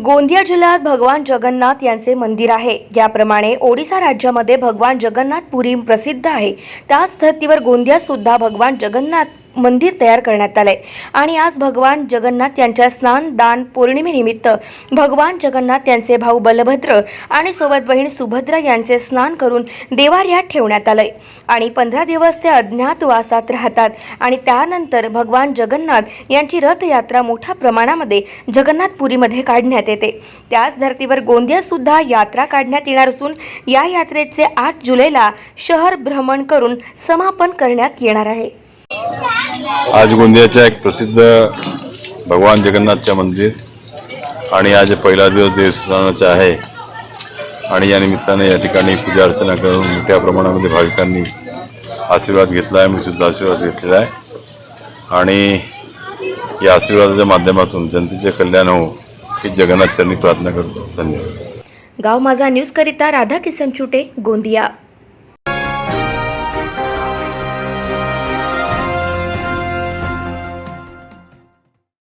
गोंदिया जिल्ह्यात भगवान जगन्नाथ यांचे मंदिर आहे। याप्रमाणे ओडिशा राज्यामध्ये भगवान जगन्नाथ पुरी प्रसिद्ध आहे, त्याच धर्तीवर गोंदियात सुद्धा भगवान जगन्नाथ मंदिर तयार करण्यात आले आणि आज भगवान जगन्नाथ यांच्या स्नान दान पौर्णिमेनिमित्त भगवान जगन्नाथ यांचे भाऊ बलभद्र आणि सोबत बहीण सुभद्रा यांचे स्नान करून देवाऱ्यात ठेवण्यात आले आणि 15 दिवस ते अज्ञातवासात राहतात आणि त्यानंतर भगवान जगन्नाथ यांची रथयात्रा मोठ्या प्रमाणामध्ये जगन्नाथपुरीमध्ये काढण्यात येते। त्याच धर्तीवर गोंदियात सुद्धा यात्रा काढण्यात येणार असून या यात्रेचे 8 जुलैला शहर भ्रमण करून समापन करण्यात येणार आहे। आज गोंदियाच्या एक प्रसिद्ध भगवान जगन्नाथच्या मंदिर आणि आज पहिला दिवस देवस्थानाचा आहे आणि या निमित्ताने या ठिकाणी पूजा अर्चना करून मोठ्या प्रमाणामध्ये भाविकांनी आशीर्वाद घेतला आहे। मी सुद्धा आशीर्वाद घेतलेला आहे आणि या आशीर्वादाच्या माध्यमातून जनतेचे कल्याण हो ही जगन्नाथ चरणी प्रार्थना करतो। धन्यवाद। गाव माझा न्यूज करिता राधा किसन चुटे, गोंदिया।